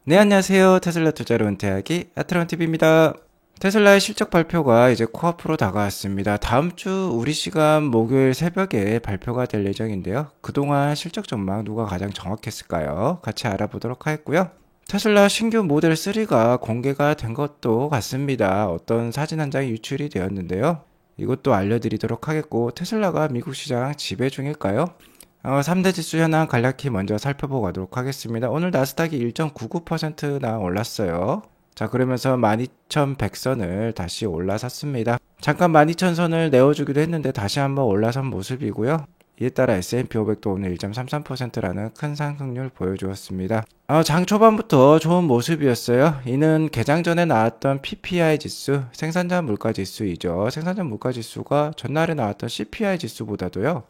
네, 안녕하세요. 테슬라 투자로 은퇴하기 아트론TV입니다. 테슬라의 실적 발표가 이제 코앞으로 다가왔습니다. 다음 주 우리 시간 목요일 새벽에 발표가 될 예정인데요. 그동안 실적 전망 누가 가장 정확했을까요? 같이 알아보도록 하겠고요. 테슬라 신규 모델 3가 공개가 된 것도 같습니다. 어떤 사진 한 장이 유출이 되었는데요. 이것도 알려드리도록 하겠고, 테슬라가 미국 시장 지배 중일까요? 3대 지수 현황 간략히 먼저 살펴보고 가도록 하겠습니다. 오늘 나스닥이 1.99%나 올랐어요. 자, 그러면서 12,100선을 다시 올라섰습니다. 잠깐 12,000선을 내어주기도 했는데 다시 한번 올라선 모습이고요. 이에 따라 S&P 500도 오늘 1.33%라는 큰 상승률 보여주었습니다. 장 초반부터 좋은 모습이었어요. 이는 개장 전에 나왔던 PPI 지수, 생산자 물가 지수이죠. 생산자 물가 지수가 전날에 나왔던 CPI 지수보다도요.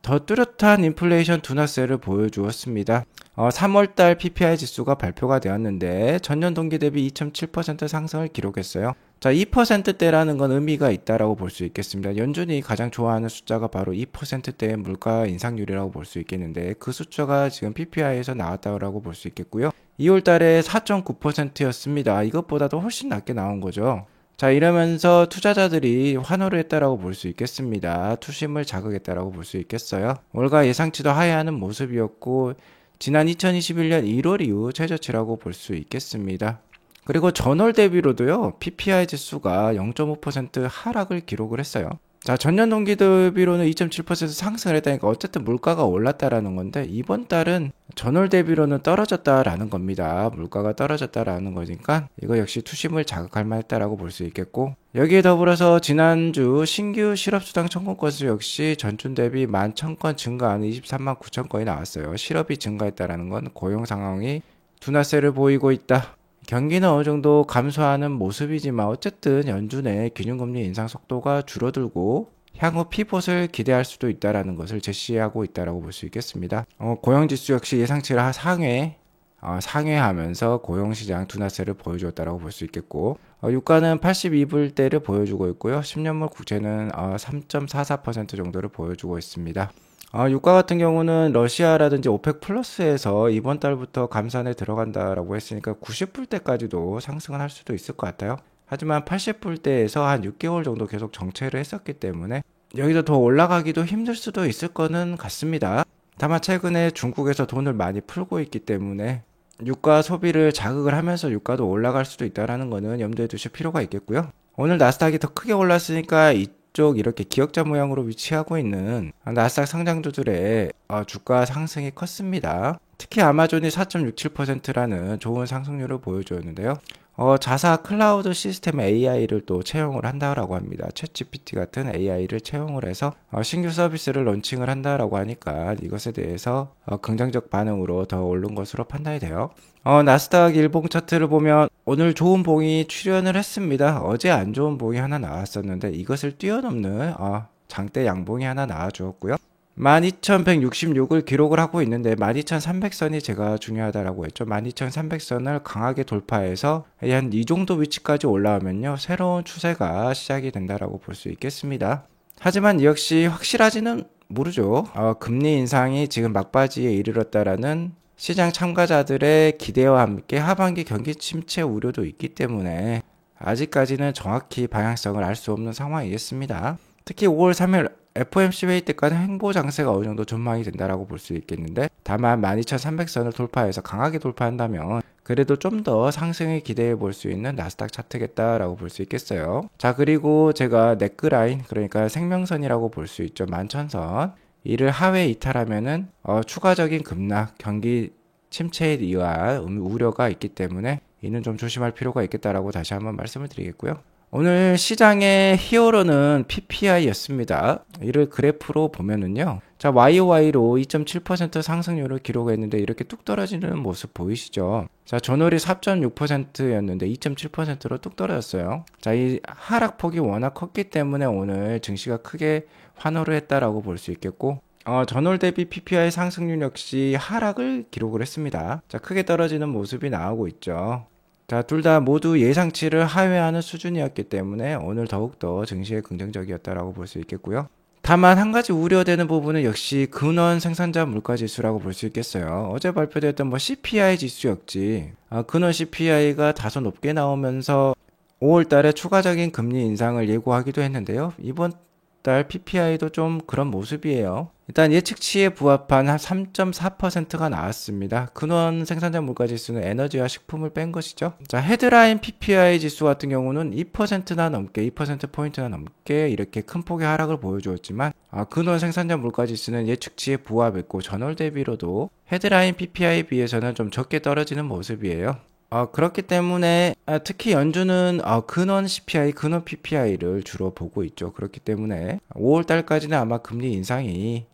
더 뚜렷한 인플레이션 둔화세를 보여주었습니다. 3월달 PPI 지수가 발표가 되었는데 전년 동기 대비 2.7% 상승을 기록했어요. 자, 2%대라는 건 의미가 있다라고 볼 수 있겠습니다. 연준이 가장 좋아하는 숫자가 바로 2%대의 물가 인상률이라고 볼 수 있겠는데 그 숫자가 지금 PPI에서 나왔다고 볼 수 있겠고요. 2월 달에 4.9%였습니다. 이것보다도 훨씬 낮게 나온 거죠. 자, 이러면서 투자자들이 환호를 했다라고 볼 수 있겠습니다. 투심을 자극했다라고 볼 수 있겠어요. 월가 예상치도 하회하는 모습이었고 지난 2021년 1월 이후 최저치라고 볼 수 있겠습니다. 그리고 전월 대비로도요. PPI 지수가 0.5% 하락을 기록을 했어요. 자, 전년 동기 대비로는 2.7% 상승을 했다니까 어쨌든 물가가 올랐다라는 건데 이번 달은 전월 대비로는 떨어졌다라는 겁니다. 물가가 떨어졌다라는 거니까 이거 역시 투심을 자극할 만했다라고 볼 수 있겠고, 여기에 더불어서 지난주 신규 실업수당 청구 건수 역시 전주 대비 11,000건 증가하는 23만 9천 건이 나왔어요. 실업이 증가했다라는 건 고용 상황이 둔화세를 보이고 있다. 경기는 어느 정도 감소하는 모습이지만 어쨌든 연준의 기준금리 인상 속도가 줄어들고 향후 피봇을 기대할 수도 있다는 것을 제시하고 있다고 볼 수 있겠습니다. 고용지수 역시 예상치를 상회하면서 고용시장 둔화세를 보여주었다고 볼 수 있겠고, 유가는 82불대를 보여주고 있고요. 10년물 국채는 3.44% 정도를 보여주고 있습니다. 유가 같은 경우는 러시아라든지 오펙 플러스에서 이번 달부터 감산에 들어간다라고 했으니까 90불대까지도 상승을 할 수도 있을 것 같아요. 하지만 80불대에서 한 6개월 정도 계속 정체를 했었기 때문에 여기서 더 올라가기도 힘들 수도 있을 거는 같습니다. 다만 최근에 중국에서 돈을 많이 풀고 있기 때문에 유가 소비를 자극을 하면서 유가도 올라갈 수도 있다는 거는 염두에 두실 필요가 있겠고요. 오늘 나스닥이 더 크게 올랐으니까 쪽 이렇게 기역자 모양으로 위치하고 있는 나스닥 상장주들의 주가 상승이 컸습니다. 특히 아마존이 4.67%라는 좋은 상승률을 보여주었는데요. 자사 클라우드 시스템 AI를 또 채용을 한다라고 합니다. 챗GPT 같은 AI를 채용을 해서 신규 서비스를 론칭을 한다라고 하니까 이것에 대해서 긍정적 반응으로 더 오른 것으로 판단이 돼요. 나스닥 일봉 차트를 보면 오늘 좋은 봉이 출현을 했습니다. 어제 안 좋은 봉이 하나 나왔었는데 이것을 뛰어넘는 장대 양봉이 하나 나와주었고요. 12,166을 기록을 하고 있는데 12,300선이 제가 중요하다라고 했죠. 12,300선을 강하게 돌파해서 한 이 정도 위치까지 올라오면요, 새로운 추세가 시작이 된다라고 볼 수 있겠습니다. 하지만 역시 확실하지는 모르죠. 금리 인상이 지금 막바지에 이르렀다라는 시장 참가자들의 기대와 함께 하반기 경기 침체 우려도 있기 때문에 아직까지는 정확히 방향성을 알 수 없는 상황이겠습니다. 특히 5월 3일 FOMC 회의 때까지 횡보 장세가 어느 정도 전망이 된다라고 볼 수 있겠는데, 다만 12,300선을 돌파해서 강하게 돌파한다면 그래도 좀 더 상승을 기대해 볼 수 있는 나스닥 차트겠다라고 볼 수 있겠어요. 자, 그리고 제가 네크라인, 그러니까 생명선이라고 볼 수 있죠. 11,000선. 이를 하회 이탈하면은 추가적인 급락, 경기 침체에 의한 우려가 있기 때문에 이는 좀 조심할 필요가 있겠다라고 다시 한번 말씀을 드리겠고요. 오늘 시장의 히어로는 PPI였습니다. 이를 그래프로 보면은요. 자, YOY로 2.7% 상승률을 기록했는데 이렇게 뚝 떨어지는 모습 보이시죠? 자, 전월이 4.6%였는데 2.7%로 뚝 떨어졌어요. 자, 이 하락폭이 워낙 컸기 때문에 오늘 증시가 크게 환호를 했다라고 볼 수 있겠고, 전월 대비 PPI 상승률 역시 하락을 기록을 했습니다. 자, 크게 떨어지는 모습이 나오고 있죠. 자, 둘 다 모두 예상치를 하회하는 수준이었기 때문에 오늘 더욱더 증시에 긍정적이었다라고 볼 수 있겠고요. 다만 한 가지 우려되는 부분은 역시 근원 생산자 물가 지수라고 볼 수 있겠어요. 어제 발표됐던 뭐 CPI 지수였지. 근원 CPI가 다소 높게 나오면서 5월 달에 추가적인 금리 인상을 예고하기도 했는데요. 이번 달 PPI도 좀 그런 모습이에요. 일단 예측치에 부합한 한 3.4%가 나왔습니다. 근원 생산자 물가 지수는 에너지와 식품을 뺀 것이죠. 자, 헤드라인 PPI 지수 같은 경우는 2%나 넘게, 2%포인트나 넘게 이렇게 큰 폭의 하락을 보여주었지만, 근원 생산자 물가 지수는 예측치에 부합했고, 전월 대비로도 헤드라인 PPI에 비해서는 좀 적게 떨어지는 모습이에요. 그렇기 때문에 특히 연준은 근원 CPI, 근원 PPI를 주로 보고 있죠. 그렇기 때문에 5월 달까지는 아마 금리 인상이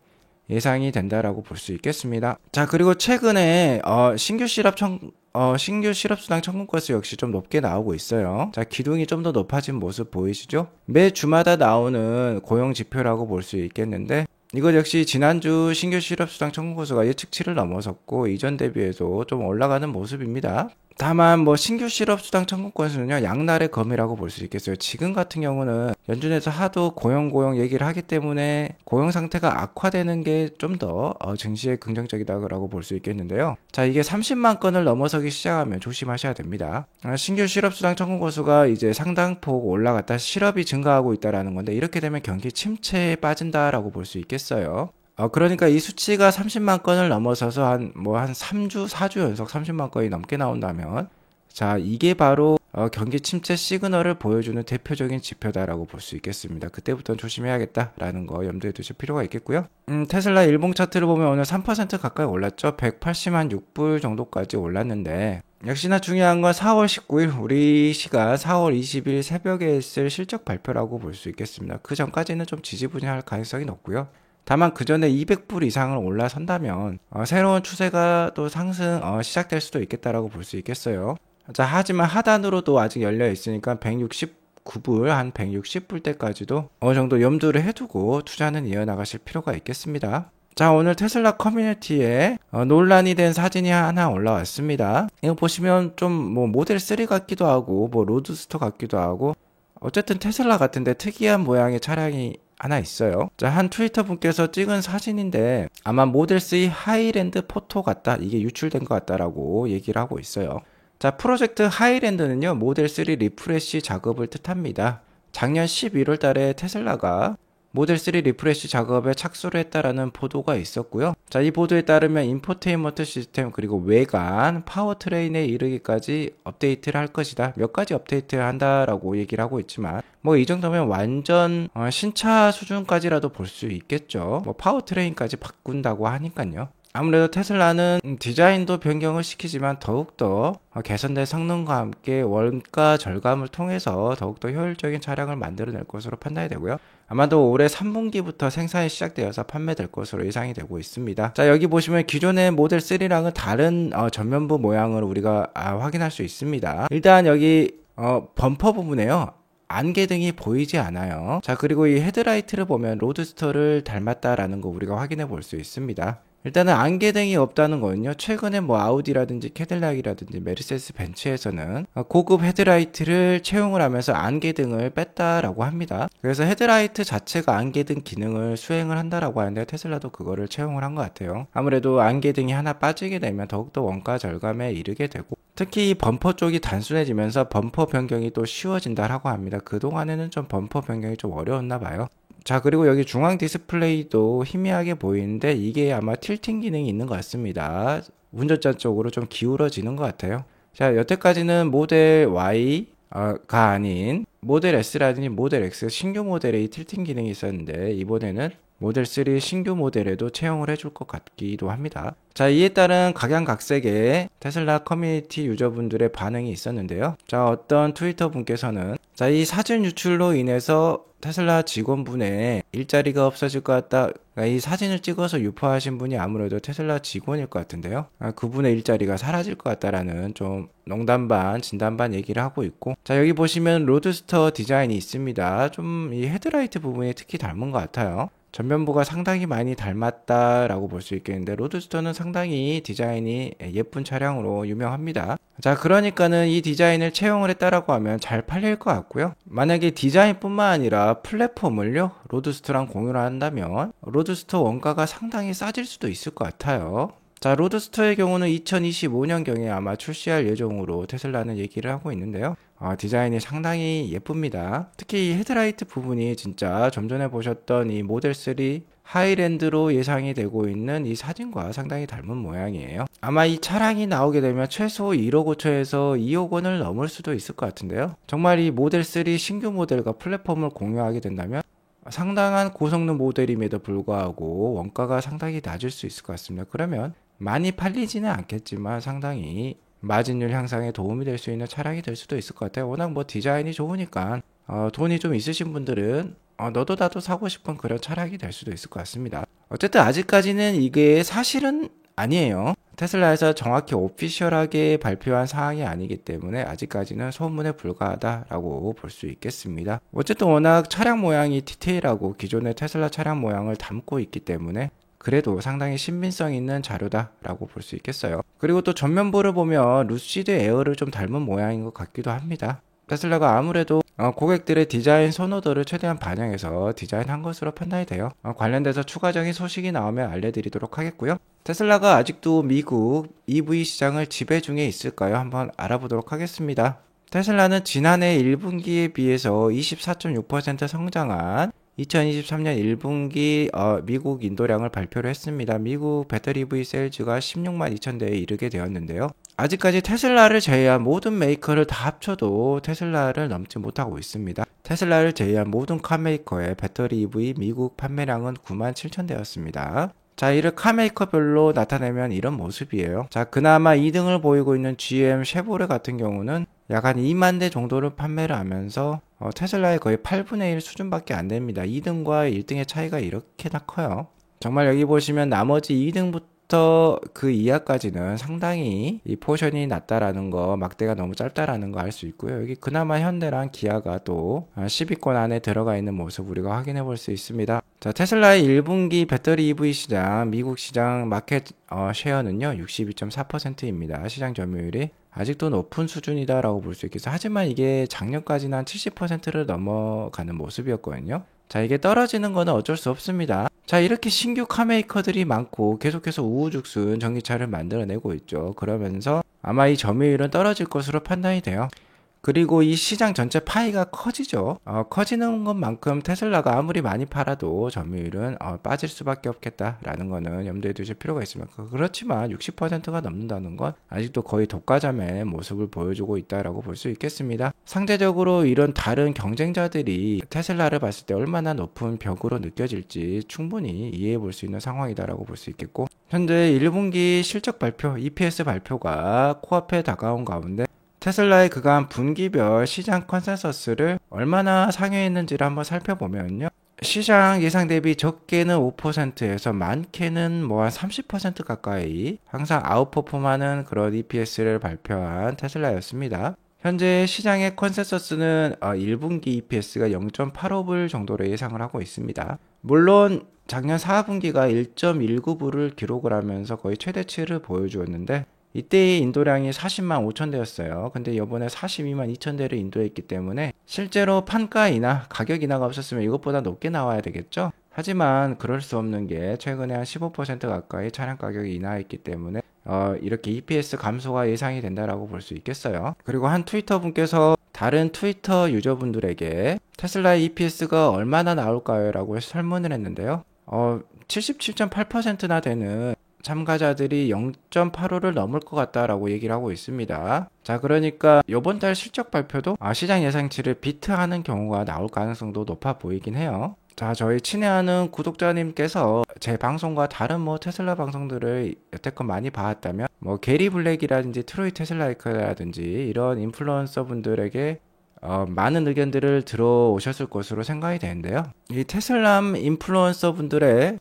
예상이 된다라고 볼 수 있겠습니다. 자, 그리고 최근에 신규 실업수당 청구 건수 역시 좀 높게 나오고 있어요. 자, 기둥이 좀 더 높아진 모습 보이시죠? 매 주마다 나오는 고용 지표라고 볼 수 있겠는데, 이것 역시 지난주 신규 실업수당 청구 건수가 예측치를 넘어섰고 이전 대비해서 좀 올라가는 모습입니다. 다만 뭐 신규 실업수당 청구 건수는요, 양날의 검이라고 볼 수 있겠어요. 지금 같은 경우는 연준에서 하도 고용 얘기를 하기 때문에 고용 상태가 악화되는 게 좀 더 증시에 긍정적이다라고 볼 수 있겠는데요. 자, 이게 30만 건을 넘어서기 시작하면 조심하셔야 됩니다. 신규 실업수당 청구 건수가 이제 상당폭 올라갔다 실업이 증가하고 있다라는 건데, 이렇게 되면 경기 침체에 빠진다라고 볼 수 있겠어요. 그러니까 이 수치가 30만 건을 넘어서서 한 3주, 4주 연속 30만 건이 넘게 나온다면, 자, 이게 바로 경기 침체 시그널을 보여주는 대표적인 지표다라고 볼 수 있겠습니다. 그때부터는 조심해야겠다라는 거 염두에 두실 필요가 있겠고요. 테슬라 일봉 차트를 보면 오늘 3% 가까이 올랐죠. 180만 6불 정도까지 올랐는데, 역시나 중요한 건 4월 19일 우리 시간 4월 20일 새벽에 있을 실적 발표라고 볼 수 있겠습니다. 그 전까지는 좀 지지부진할 가능성이 높고요. 다만 그 전에 200불 이상을 올라선다면 새로운 추세가 또 상승 시작될 수도 있겠다라고 볼 수 있겠어요. 자, 하지만 하단으로도 아직 열려 있으니까 169불, 한 160불 때까지도 어느 정도 염두를 해두고 투자는 이어나가실 필요가 있겠습니다. 자, 오늘 테슬라 커뮤니티에 논란이 된 사진이 하나 올라왔습니다. 이거 보시면 좀 뭐 모델 3 같기도 하고 뭐 로드스터 같기도 하고, 어쨌든 테슬라 같은데 특이한 모양의 차량이 하나 있어요. 자, 한 트위터 분께서 찍은 사진인데 아마 모델 3 하이랜드 포토 같다, 이게 유출된 것 같다라고 얘기를 하고 있어요. 자, 프로젝트 하이랜드는요, 모델 3 리프레시 작업을 뜻합니다. 작년 11월 달에 테슬라가 모델 3 리프레시 작업에 착수를 했다라는 보도가 있었고요. 자, 이 보도에 따르면 인포테인먼트 시스템, 그리고 외관, 파워트레인에 이르기까지 업데이트를 할 것이다. 몇 가지 업데이트를 한다라고 얘기를 하고 있지만, 뭐 이 정도면 완전 신차 수준까지라도 볼 수 있겠죠. 뭐 파워트레인까지 바꾼다고 하니까요. 아무래도 테슬라는 디자인도 변경을 시키지만 더욱더 개선된 성능과 함께 원가 절감을 통해서 더욱더 효율적인 차량을 만들어낼 것으로 판단이 되고요. 아마도 올해 3분기부터 생산이 시작되어서 판매될 것으로 예상이 되고 있습니다. 자, 여기 보시면 기존의 모델 3랑은 다른 전면부 모양을 우리가 확인할 수 있습니다. 일단 여기 범퍼 부분에요, 안개등이 보이지 않아요. 자, 그리고 이 헤드라이트를 보면 로드스터를 닮았다라는 거 우리가 확인해 볼 수 있습니다. 일단은 안개등이 없다는 거는요, 최근에 뭐 아우디라든지 캐딜락이라든지 메르세스 벤츠에서는 고급 헤드라이트를 채용을 하면서 안개등을 뺐다라고 합니다. 그래서 헤드라이트 자체가 안개등 기능을 수행을 한다라고 하는데, 테슬라도 그거를 채용을 한 것 같아요. 아무래도 안개등이 하나 빠지게 되면 더욱더 원가 절감에 이르게 되고, 특히 범퍼 쪽이 단순해지면서 범퍼 변경이 또 쉬워진다라고 합니다. 그동안에는 좀 범퍼 변경이 좀 어려웠나 봐요. 자, 그리고 여기 중앙 디스플레이도 희미하게 보이는데 이게 아마 틸팅 기능이 있는 것 같습니다. 운전자 쪽으로 좀 기울어지는 것 같아요. 자, 여태까지는 모델 Y가 아닌 모델 S라든지 모델 X 신규 모델에 이 틸팅 기능이 있었는데, 이번에는 모델 3 신규 모델에도 채용을 해줄 것 같기도 합니다. 자, 이에 따른 각양각색의 테슬라 커뮤니티 유저분들의 반응이 있었는데요. 자, 어떤 트위터 분께서는 자, 이 사진 유출로 인해서 테슬라 직원분의 일자리가 없어질 것 같다. 그러니까 이 사진을 찍어서 유포하신 분이 아무래도 테슬라 직원일 것 같은데요. 그분의 일자리가 사라질 것 같다라는 좀 농담 반 진담 반 얘기를 하고 있고, 자, 여기 보시면 로드스터 디자인이 있습니다. 좀 이 헤드라이트 부분이 특히 닮은 것 같아요. 전면부가 상당히 많이 닮았다라고 볼 수 있겠는데 로드스터는 상당히 디자인이 예쁜 차량으로 유명합니다. 자, 그러니까는 이 디자인을 채용을 했다라고 하면 잘 팔릴 것 같고요. 만약에 디자인뿐만 아니라 플랫폼을요 로드스터랑 공유를 한다면 로드스터 원가가 상당히 싸질 수도 있을 것 같아요. 자, 로드스터의 경우는 2025년경에 아마 출시할 예정으로 테슬라는 얘기를 하고 있는데요. 디자인이 상당히 예쁩니다. 특히 이 헤드라이트 부분이 진짜 좀 전에 보셨던 이 모델3 하이랜드로 예상이 되고 있는 이 사진과 상당히 닮은 모양이에요. 아마 이 차량이 나오게 되면 최소 1억 5천에서 2억 원을 넘을 수도 있을 것 같은데요. 정말 이 모델3 신규 모델과 플랫폼을 공유하게 된다면 상당한 고성능 모델임에도 불구하고 원가가 상당히 낮을 수 있을 것 같습니다. 그러면 많이 팔리지는 않겠지만 상당히 마진율 향상에 도움이 될 수 있는 차량이 될 수도 있을 것 같아요. 워낙 뭐 디자인이 좋으니까 돈이 좀 있으신 분들은 너도 나도 사고 싶은 그런 차량이 될 수도 있을 것 같습니다. 어쨌든 아직까지는 이게 사실은 아니에요. 테슬라에서 정확히 오피셜하게 발표한 사항이 아니기 때문에 아직까지는 소문에 불과하다라고 볼 수 있겠습니다. 어쨌든 워낙 차량 모양이 디테일하고 기존의 테슬라 차량 모양을 담고 있기 때문에 그래도 상당히 신빙성 있는 자료다라고 볼 수 있겠어요. 그리고 또 전면부를 보면 루시드 에어를 좀 닮은 모양인 것 같기도 합니다. 테슬라가 아무래도 고객들의 디자인 선호도를 최대한 반영해서 디자인한 것으로 판단이 돼요. 관련돼서 추가적인 소식이 나오면 알려드리도록 하겠고요. 테슬라가 아직도 미국 EV 시장을 지배 중에 있을까요? 한번 알아보도록 하겠습니다. 테슬라는 지난해 1분기에 비해서 24.6% 성장한 2023년 1분기 미국 인도량을 발표를 했습니다. 미국 배터리 EV 세일즈가 16만 2천 대에 이르게 되었는데요. 아직까지 테슬라를 제외한 모든 메이커를 다 합쳐도 테슬라를 넘지 못하고 있습니다. 테슬라를 제외한 모든 카메이커의 배터리 EV 미국 판매량은 9만 7천 대였습니다. 자, 이를 카메이커별로 나타내면 이런 모습이에요. 자, 그나마 2등을 보이고 있는 GM, 쉐보레 같은 경우는 약 한 2만 대 정도를 판매를 하면서 테슬라의 거의 8분의 1 수준밖에 안 됩니다. 2등과 1등의 차이가 이렇게나 커요. 정말 여기 보시면 나머지 2등부터 그 이하까지는 상당히 이 포션이 낮다라는 거, 막대가 너무 짧다라는 거 알 수 있고요. 여기 그나마 현대랑 기아가 또 10위권 안에 들어가 있는 모습 우리가 확인해 볼 수 있습니다. 자, 테슬라의 1분기 배터리 EV 시장, 미국 시장 마켓 쉐어는요 62.4%입니다. 시장 점유율이 아직도 높은 수준이다라고 볼 수 있겠어요. 하지만 이게 작년까지는 한 70%를 넘어가는 모습이었거든요. 자, 이게 떨어지는 거는 어쩔 수 없습니다. 자, 이렇게 신규 카메이커들이 많고 계속해서 우후죽순 전기차를 만들어내고 있죠. 그러면서 아마 이 점유율은 떨어질 것으로 판단이 돼요. 그리고 이 시장 전체 파이가 커지죠. 커지는 것만큼 테슬라가 아무리 많이 팔아도 점유율은 빠질 수밖에 없겠다라는 거는 염두에 두실 필요가 있습니다. 그렇지만 60%가 넘는다는 건 아직도 거의 독과점의 모습을 보여주고 있다라고 볼 수 있겠습니다. 상대적으로 이런 다른 경쟁자들이 테슬라를 봤을 때 얼마나 높은 벽으로 느껴질지 충분히 이해해 볼 수 있는 상황이다라고 볼 수 있겠고, 현재 1분기 실적 발표, EPS 발표가 코앞에 다가온 가운데 테슬라의 그간 분기별 시장 컨센서스를 얼마나 상회했는지를 한번 살펴보면요. 시장 예상 대비 적게는 5%에서 많게는 뭐 한 30% 가까이 항상 아웃퍼폼하는 그런 EPS를 발표한 테슬라였습니다. 현재 시장의 컨센서스는 1분기 EPS가 0.85불 정도로 예상을 하고 있습니다. 물론 작년 4분기가 1.19불을 기록을 하면서 거의 최대치를 보여주었는데 이때의 인도량이 40만 5천 대였어요. 근데 이번에 42만 2천 대를 인도했기 때문에 실제로 판가 인하, 가격 인하가 없었으면 이것보다 높게 나와야 되겠죠. 하지만 그럴 수 없는 게 최근에 한 15% 가까이 차량 가격이 인하했기 때문에 이렇게 EPS 감소가 예상이 된다라고 볼 수 있겠어요. 그리고 한 트위터 분께서 다른 트위터 유저분들에게 테슬라의 EPS가 얼마나 나올까요? 라고 설문을 했는데요. 77.8%나 되는 참가자들이 0.85를 넘을 것 같다라고 얘기를 하고 있습니다. 자, 그러니까 이번 달 실적 발표도 시장 예상치를 비트하는 경우가 나올 가능성도 높아 보이긴 해요. 자, 저희 친애하는 구독자님께서 제 방송과 다른 테슬라 방송들을 여태껏 많이 봐왔다면 게리 블랙이라든지 트로이 테슬라이크라든지 이런 인플루언서 분들에게 많은 의견들을 들어오셨을 것으로 생각이 되는데요. 이 테슬람 인플루언서 분들의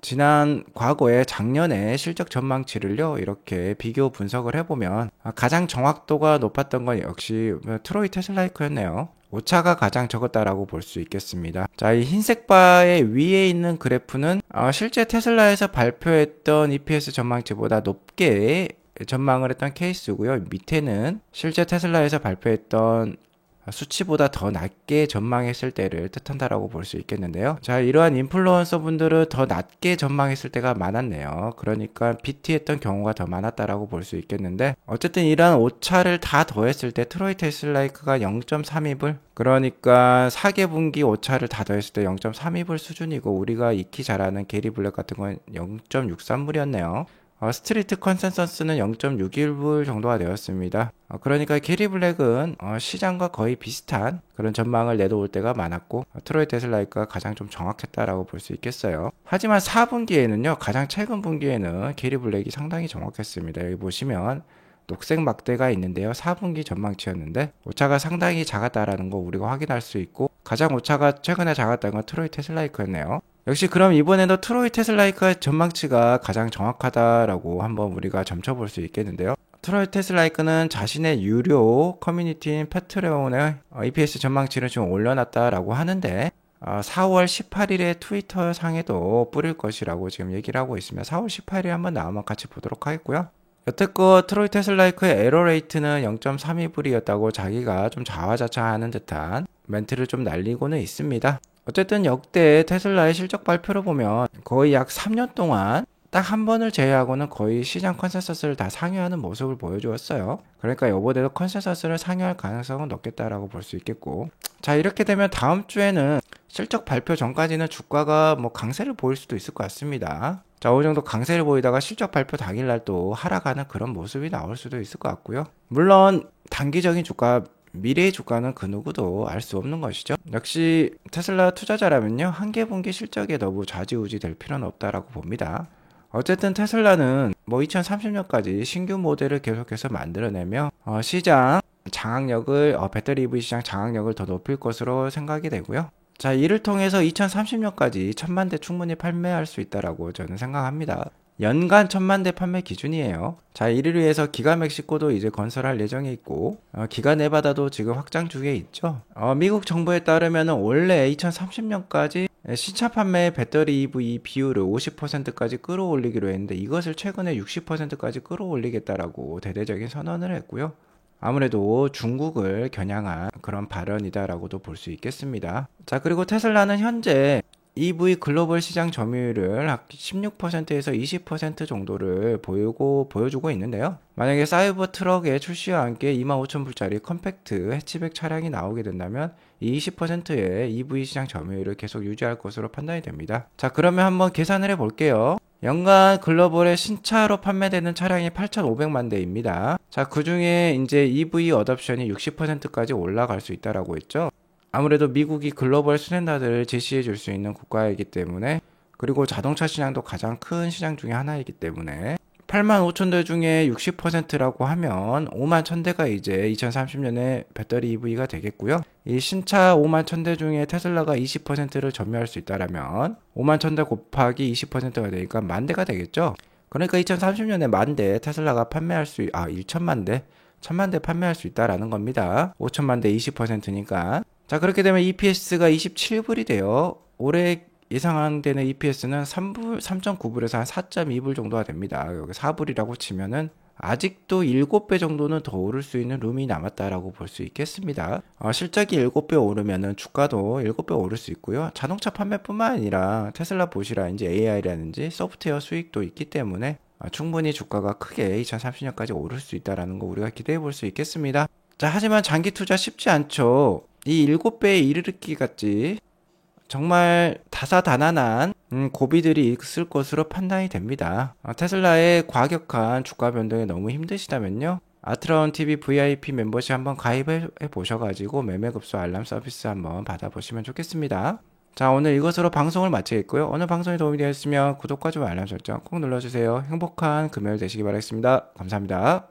지난 과거에 작년에 실적 전망치를요 이렇게 비교 분석을 해보면 가장 정확도가 높았던 건 역시 트로이 테슬라이크였네요. 오차가 가장 적었다라고 볼 수 있겠습니다. 자, 이 흰색 바의 위에 있는 그래프는 실제 테슬라에서 발표했던 EPS 전망치보다 높게 전망을 했던 케이스고요. 밑에는 실제 테슬라에서 발표했던 수치보다 더 낮게 전망했을 때를 뜻한다라고 볼 수 있겠는데요. 자, 이러한 인플루언서 분들은 더 낮게 전망했을 때가 많았네요. 그러니까 BT했던 경우가 더 많았다라고 볼 수 있겠는데, 어쨌든 이러한 오차를 다 더했을 때 트로이 테슬라이크가 0.32불, 그러니까 4개 분기 오차를 다 더했을 때 0.32불 수준이고, 우리가 익히 잘 아는 게리 블랙 같은 건 0.63불이었네요. 스트리트 컨센서스는 0.61불 정도가 되었습니다. 그러니까 게리 블랙은 시장과 거의 비슷한 그런 전망을 내놓을 때가 많았고, 트로이 테슬라이크가 가장 좀 정확했다라고 볼 수 있겠어요. 하지만 4분기에는요, 가장 최근 분기에는 게리 블랙이 상당히 정확했습니다. 여기 보시면 녹색 막대가 있는데요. 4분기 전망치였는데 오차가 상당히 작았다라는 거 우리가 확인할 수 있고, 가장 오차가 최근에 작았다는 건 트로이 테슬라이크였네요. 역시 그럼 이번에도 트로이 테슬라이크의 전망치가 가장 정확하다라고 한번 우리가 점쳐볼 수 있겠는데요. 트로이 테슬라이크는 자신의 유료 커뮤니티인 패트레온의 EPS 전망치를 지금 올려놨다라고 하는데, 4월 18일에 트위터 상에도 뿌릴 것이라고 지금 얘기를 하고 있습니다. 4월 18일에 한번 나오면 같이 보도록 하겠고요. 여태껏 트로이 테슬라이크의 에러 레이트는 0.32불이었다고 자기가 좀 자화자찬하는 듯한 멘트를 좀 날리고는 있습니다. 어쨌든 역대 테슬라의 실적 발표를 보면 거의 약 3년 동안 딱 한 번을 제외하고는 거의 시장 컨센서스를 다 상회하는 모습을 보여주었어요. 그러니까 이번에도 컨센서스를 상회할 가능성은 높겠다라고 볼 수 있겠고, 자, 이렇게 되면 다음 주에는 실적 발표 전까지는 주가가 뭐 강세를 보일 수도 있을 것 같습니다. 자, 어느 정도 강세를 보이다가 실적 발표 당일날 또 하락하는 그런 모습이 나올 수도 있을 것 같고요. 물론 단기적인 주가, 미래의 주가는 그 누구도 알 수 없는 것이죠. 역시 테슬라 투자자라면요, 한개 분기 실적에 너무 좌지우지 될 필요는 없다라고 봅니다. 어쨌든 테슬라는 뭐 2030년까지 신규 모델을 계속해서 만들어내며 시장 장악력을, 배터리 EV 시장 장악력을 더 높일 것으로 생각이 되고요. 자, 이를 통해서 2030년까지 1000만 대 충분히 판매할 수 있다라고 저는 생각합니다. 연간 1000만 대 판매 기준이에요. 자, 이를 위해서 기가 멕시코도 이제 건설할 예정에 있고, 기가 네바다도 지금 확장 중에 있죠. 미국 정부에 따르면 원래 2030년까지 신차 판매 배터리 EV 비율을 50%까지 끌어올리기로 했는데, 이것을 최근에 60%까지 끌어올리겠다라고 대대적인 선언을 했고요. 아무래도 중국을 겨냥한 그런 발언이다라고도 볼 수 있겠습니다. 자, 그리고 테슬라는 현재 EV 글로벌 시장 점유율을 16%에서 20% 정도를 보여주고 있는데요. 만약에 사이버 트럭의 출시와 함께 25,000불짜리 컴팩트 해치백 차량이 나오게 된다면 이 20%의 EV 시장 점유율을 계속 유지할 것으로 판단이 됩니다. 자, 그러면 한번 계산을 해볼게요. 연간 글로벌의 신차로 판매되는 차량이 8,500만 대입니다. 자, 그 중에 이제 EV 어답션이 60%까지 올라갈 수 있다라고 했죠. 아무래도 미국이 글로벌 스탠다드를 제시해 줄 수 있는 국가이기 때문에, 그리고 자동차 시장도 가장 큰 시장 중에 하나이기 때문에 85,000대 중에 60%라고 하면 51,000대가 이제 2030년에 배터리 EV가 되겠고요. 이 신차 51,000대 중에 테슬라가 20%를 점유할 수 있다라면 51,000대 곱하기 20%가 되니까 10,000대가 되겠죠. 그러니까 2030년에 10,000대 테슬라가 판매할 수, 1천만 대, 1,000만 대 판매할 수 있다라는 겁니다. 5천만 대 20%니까. 자, 그렇게 되면 EPS가 27불이 돼요. 올해 예상되는 EPS는 3.9불에서 한 4.2불 정도가 됩니다. 여기 4불이라고 치면은 아직도 7배 정도는 더 오를 수 있는 룸이 남았다라고 볼 수 있겠습니다. 실적이 7배 오르면은 주가도 7배 오를 수 있고요. 자동차 판매뿐만 아니라 테슬라 보시라든지 AI라든지 소프트웨어 수익도 있기 때문에 충분히 주가가 크게 2030년까지 오를 수 있다는 거 우리가 기대해 볼 수 있겠습니다. 자, 하지만 장기 투자 쉽지 않죠. 이 7배에 이르기 같이 정말 다사다난한 고비들이 있을 것으로 판단이 됩니다. 테슬라의 과격한 주가 변동에 너무 힘드시다면요, 아트라운TV VIP 멤버십 한번 가입해 보셔가지고 매매급소 알람 서비스 한번 받아보시면 좋겠습니다. 자, 오늘 이것으로 방송을 마치겠고요. 오늘 방송이 도움이 되었으면 구독과 좋아요 알람 설정 꼭 눌러주세요. 행복한 금요일 되시기 바라겠습니다. 감사합니다.